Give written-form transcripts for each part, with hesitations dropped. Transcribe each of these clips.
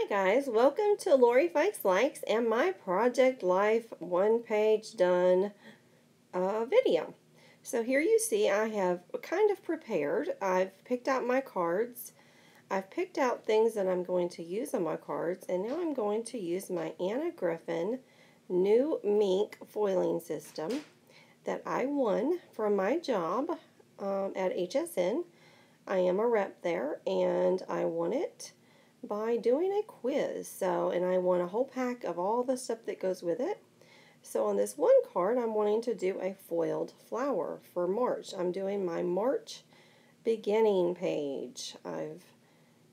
Hi guys, welcome to Laurie Fikes Likes and my Project Life one page done video. So here you see I have kind of prepared. I've picked out my cards. I've picked out things that I'm going to use on my cards, and now I'm going to use my Anna Griffin new Miche foiling system that I won from my job at HSN. I am a rep there, and I won it by doing a quiz. And I won a whole pack of all the stuff that goes with it. So on this one card, I'm wanting to do a foiled flower for March. I'm doing my March beginning page. I've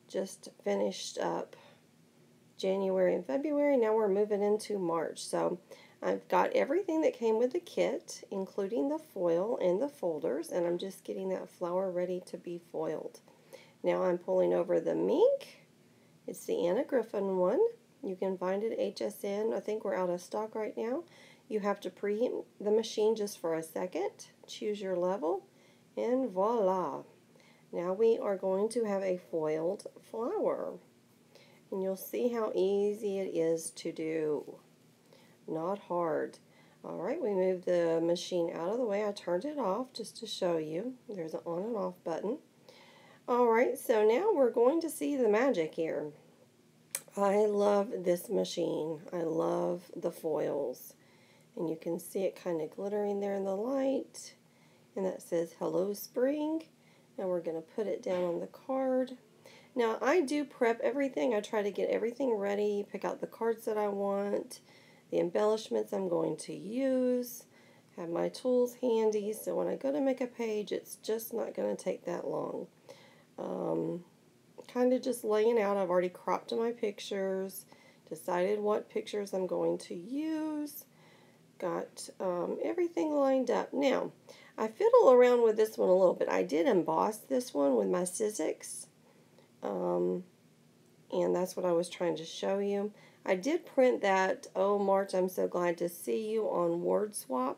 just finished up January and February. Now we're moving into March. So I've got everything that came with the kit, including the foil and the folders, and I'm just getting that flower ready to be foiled. Now I'm pulling over the Miche. It's the Anna Griffin one. You can find it at HSN. I think we're out of stock right now. You have to preheat the machine just for a second. Choose your level, and voila. Now we are going to have a foiled flower. And you'll see how easy it is to do. Not hard. Alright, we moved the machine out of the way. I turned it off just to show you. There's an on and off button. Alright, so now we're going to see the magic here. I love this machine. I love the foils. And you can see it kind of glittering there in the light. And that says, "Hello Spring." Now we're going to put it down on the card. Now I do prep everything. I try to get everything ready, pick out the cards that I want, the embellishments I'm going to use, have my tools handy, so when I go to make a page, it's just not going to take that long. Kind of just laying out. I've already cropped my pictures, decided what pictures I'm going to use, got everything lined up. Now, I fiddle around with this one a little bit. I did emboss this one with my Sizzix, and that's what I was trying to show you. I did print that, "Oh March, I'm so glad to see you," on WordSwap.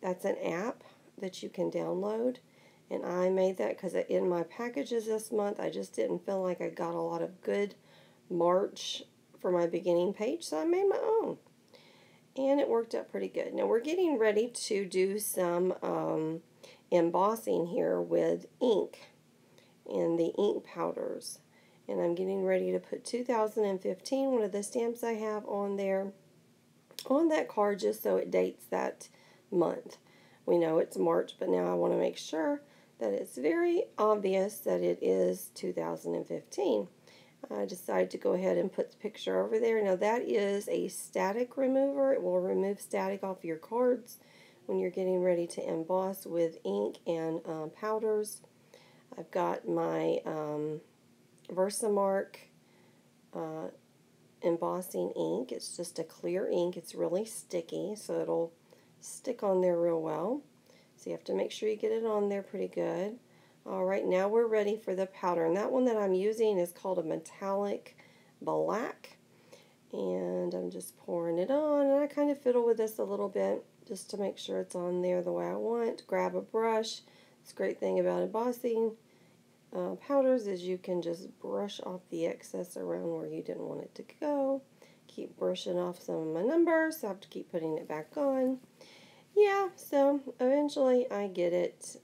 That's an app that you can download. And I made that because in my packages this month, I just didn't feel like I got a lot of good March for my beginning page, so I made my own. And it worked out pretty good. Now we're getting ready to do some embossing here with ink and the ink powders. And I'm getting ready to put 2015, one of the stamps I have on there, on that card, just so it dates that month. We know it's March, but now I want to make sure that it's very obvious that it is 2015. I decided to go ahead and put the picture over there. Now that is a static remover. It will remove static off your cards when you're getting ready to emboss with ink and powders. I've got my Versamark embossing ink. It's just a clear ink. It's really sticky, so it'll stick on there real well. So you have to make sure you get it on there pretty good. Alright, now we're ready for the powder. And that one that I'm using is called a metallic black. And I'm just pouring it on. And I kind of fiddle with this a little bit just to make sure it's on there the way I want. Grab a brush. This great thing about embossing powders is you can just brush off the excess around where you didn't want it to go. Keep brushing off some of my numbers, so I have to keep putting it back on. Yeah, so eventually I get it.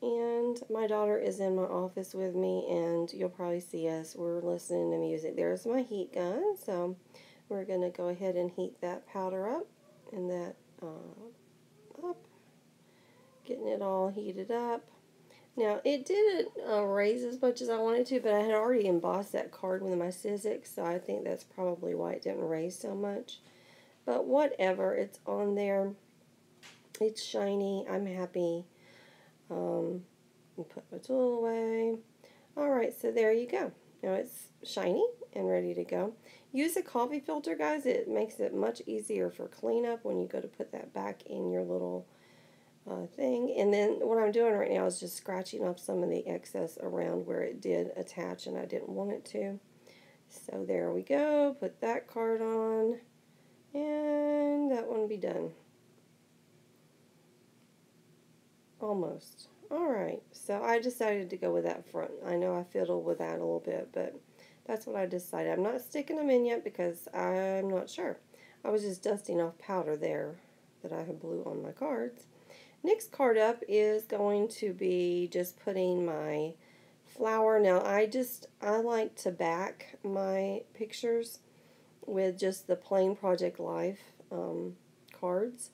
And my daughter is in my office with me, and you'll probably see us. We're listening to music. There's my heat gun, so we're going to go ahead and heat that powder up, and that up. Getting it all heated up. Now, it didn't raise as much as I wanted to, but I had already embossed that card with my Sizzix, so I think that's probably why it didn't raise so much. But whatever, it's on there. It's shiny. I'm happy. Put my tool away. Alright, so there you go. Now it's shiny and ready to go. Use a coffee filter, guys. It makes it much easier for cleanup when you go to put that back in your little thing. And then what I'm doing right now is just scratching off some of the excess around where it did attach and I didn't want it to. So there we go. Put that card on. And that one will be done. Almost. Alright, so I decided to go with that front. I know I fiddled with that a little bit, but that's what I decided. I'm not sticking them in yet because I'm not sure. I was just dusting off powder there that I have blue on my cards. Next card up is going to be just putting my flower. Now I like to back my pictures with just the plain Project Life cards,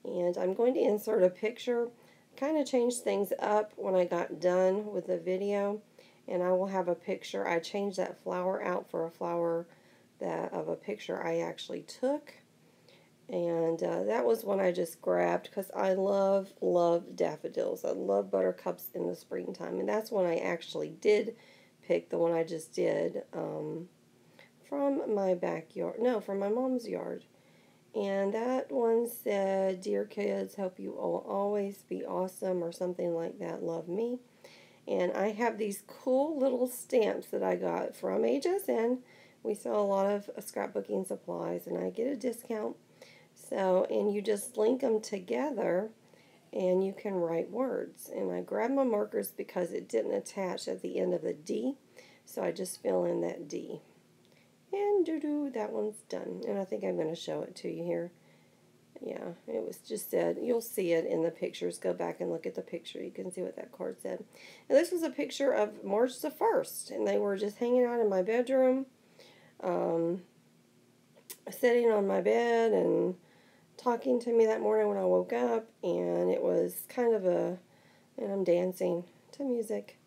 and I'm going to insert a picture. Kind of changed things up when I got done with the video, and I will have a picture. I changed that flower out for a flower of a picture I actually took, and that was one I just grabbed because I love daffodils. I love buttercups in the springtime, and that's one I actually did pick, the one I just did from my backyard, no, from my mom's yard. And that one said, "Dear kids, hope you all always be awesome," or something like that. Love me. And I have these cool little stamps that I got from Addison. We sell a lot of scrapbooking supplies, and I get a discount. So, and you just link them together, and you can write words. And I grabbed my markers because it didn't attach at the end of the D, so I just fill in that D. And doo-doo, that one's done. And I think I'm going to show it to you here. Yeah, it was just said, you'll see it in the pictures. Go back and look at the picture. You can see what that card said. And this was a picture of March the 1st. And they were just hanging out in my bedroom, sitting on my bed and talking to me that morning when I woke up. And it was kind of and I'm dancing to music.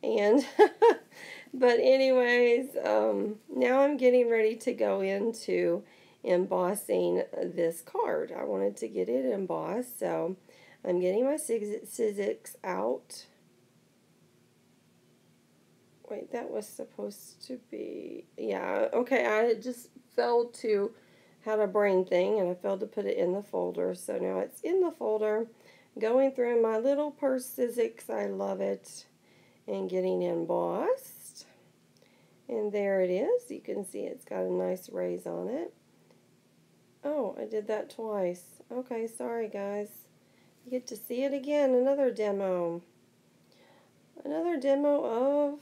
And but anyways, now I'm getting ready to go into embossing this card. I wanted to get it embossed, so I'm getting my scissors out. Wait, that was supposed to be, yeah, okay, I just failed to, had a brain thing, and I failed to put it in the folder, so now it's in the folder, going through my little purse scissors, I love it, and getting embossed. And there it is. You can see it's got a nice raise on it. Oh, I did that twice. Okay, sorry guys. You get to see it again. Another demo. Another demo of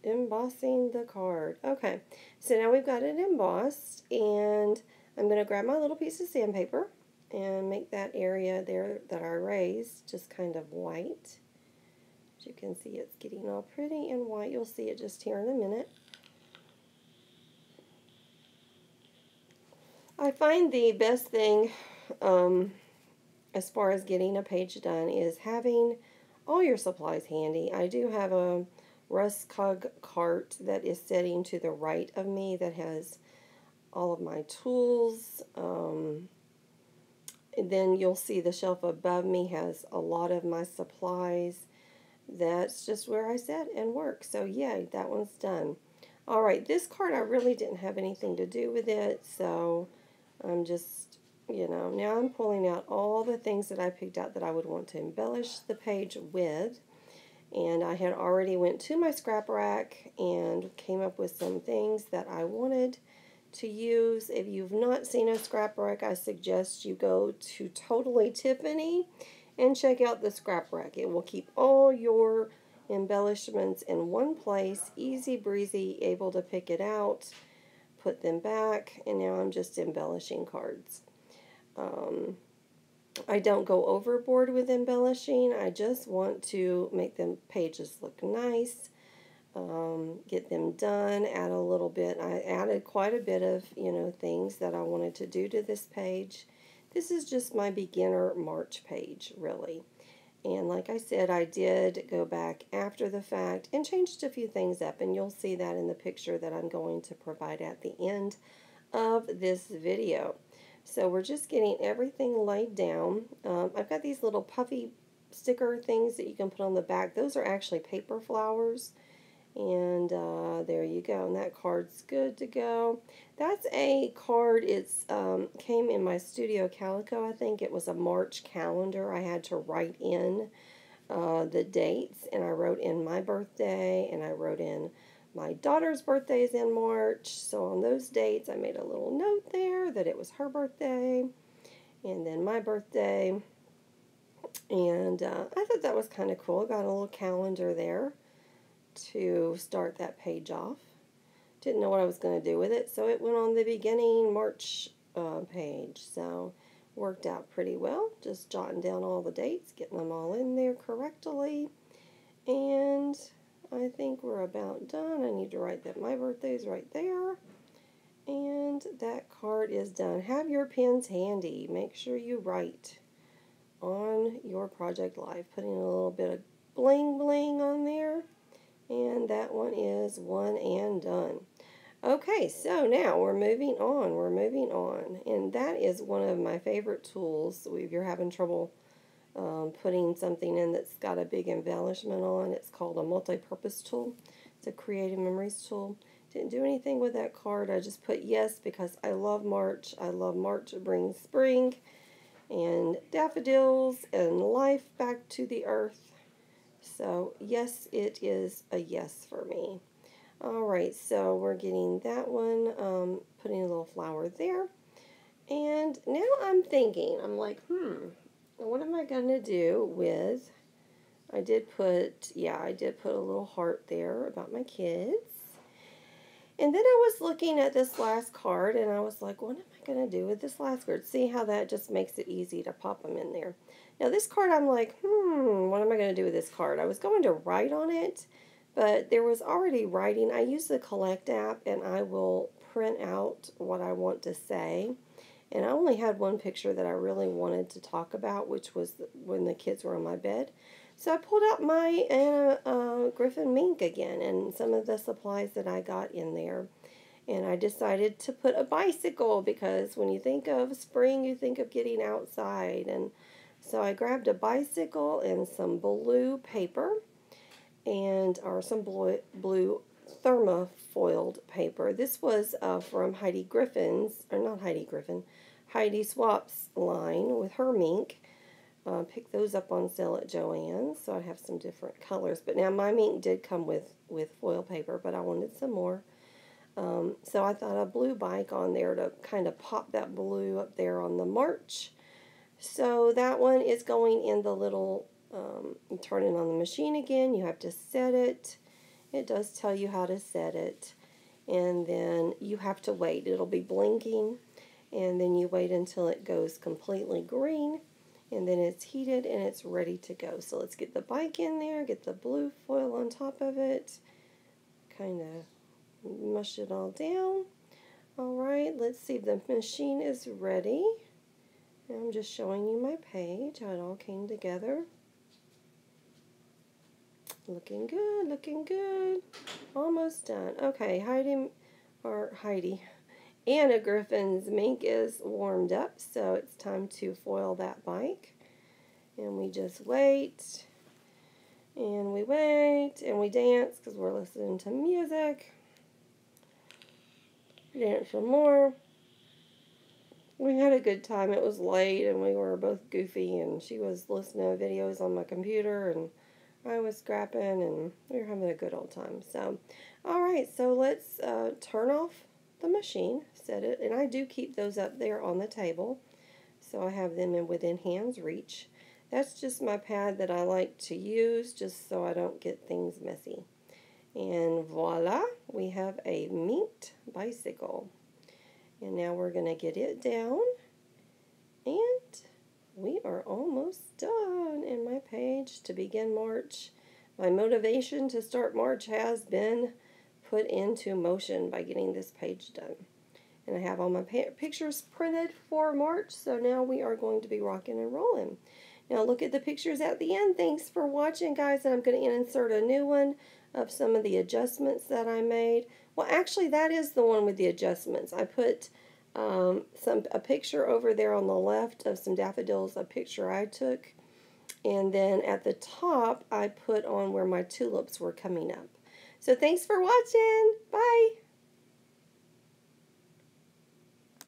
embossing the card. Okay, so now we've got it embossed, and I'm going to grab my little piece of sandpaper and make that area there that I raised just kind of white. As you can see, it's getting all pretty and white. You'll see it just here in a minute. I find the best thing as far as getting a page done is having all your supplies handy. I do have a Rustcog cart that is sitting to the right of me that has all of my tools. And then you'll see the shelf above me has a lot of my supplies. That's just where I sit and work. So yeah, that one's done. Alright, this card I really didn't have anything to do with it, so I'm just, you know, now I'm pulling out all the things that I picked out that I would want to embellish the page with. And I had already went to my scrap rack and came up with some things that I wanted to use. If you've not seen a scrap rack, I suggest you go to Totally Tiffany and check out the scrap rack. It will keep all your embellishments in one place, easy breezy, able to pick it out, put them back, and now I'm just embellishing cards. I don't go overboard with embellishing. I just want to make them pages look nice, get them done, add a little bit. I added quite a bit of, you know, things that I wanted to do to this page. This is just my beginner March page, really. And like I said, I did go back after the fact and changed a few things up, and you'll see that in the picture that I'm going to provide at the end of this video. So we're just getting everything laid down. I've got these little puffy sticker things that you can put on the back. Those are actually paper flowers. And there you go. And that card's good to go. That's a card. It's came in my Studio Calico. I think it was a March calendar. I had to write in the dates. And I wrote in my birthday. And I wrote in my daughter's birthday is in March. So on those dates, I made a little note there that it was her birthday. And then my birthday. And I thought that was kind of cool. Got a little calendar there to start that page off. Didn't know what I was going to do with it, so it went on the beginning March page. So worked out pretty well. Just jotting down all the dates, getting them all in there correctly. And I think we're about done. I need to write that my birthday's right there. And that card is done. Have your pens handy. Make sure you write on your project live. Putting a little bit of bling bling on there. And that one is one and done. Okay, so now we're moving on. And that is one of my favorite tools. If you're having trouble putting something in that's got a big embellishment on, it's called a multi-purpose tool. It's a creative memories tool. Didn't do anything with that card. I just put yes because I love March. I love March brings spring and daffodils and life back to the earth. So yes, it is a yes for me. Alright, so we're getting that one, putting a little flower there. And now I'm thinking, I'm like, what am I going to do with, I did put a little heart there about my kids. And then I was looking at this last card, and I was like, what am I going to do with this last card? See how that just makes it easy to pop them in there. Now this card, I'm like, what am I going to do with this card? I was going to write on it, but there was already writing. I use the Collect app, and I will print out what I want to say. And I only had one picture that I really wanted to talk about, which was when the kids were on my bed. So I pulled out my Griffin Mink again and some of the supplies that I got in there. And I decided to put a bicycle because when you think of spring, you think of getting outside. And so I grabbed a bicycle and some blue paper or some blue thermofoiled paper. This was from Heidi Swap's line with her mink. Picked those up on sale at Joann's, so I have some different colors. But now my mink did come with foil paper, but I wanted some more. So I thought a blue bike on there to kind of pop that blue up there on the March. So that one is going in the little, turn it on the machine again. You have to set it. It does tell you how to set it. And then you have to wait. It'll be blinking. And then you wait until it goes completely green. And then it's heated and it's ready to go. So let's get the bike in there, get the blue foil on top of it, kind of mush it all down. Alright, let's see if the machine is ready. And I'm just showing you my page, how it all came together. Looking good, looking good. Almost done. Okay, Heidi. Anna Griffin's mink is warmed up, so it's time to foil that bike. And we just wait, and we wait, and we dance because we're listening to music. Dance some more. We had a good time. It was late, and we were both goofy, and she was listening to videos on my computer, and I was scrapping, and we were having a good old time. So, alright, so let's turn off the machine, set it, and I do keep those up there on the table so I have them within hand's reach. That's just my pad that I like to use just so I don't get things messy. And voila, we have a minked bicycle. And now we're going to get it down, and we are almost done. And my page to begin March, my motivation to start March has been put into motion by getting this page done. And I have all my pictures printed for March, so now we are going to be rocking and rolling. Now look at the pictures at the end. Thanks for watching, guys, and I'm going to insert a new one of some of the adjustments that I made. Well, actually, that is the one with the adjustments. I put a picture over there on the left of some daffodils, a picture I took, and then at the top, I put on where my tulips were coming up. So thanks for watching. Bye.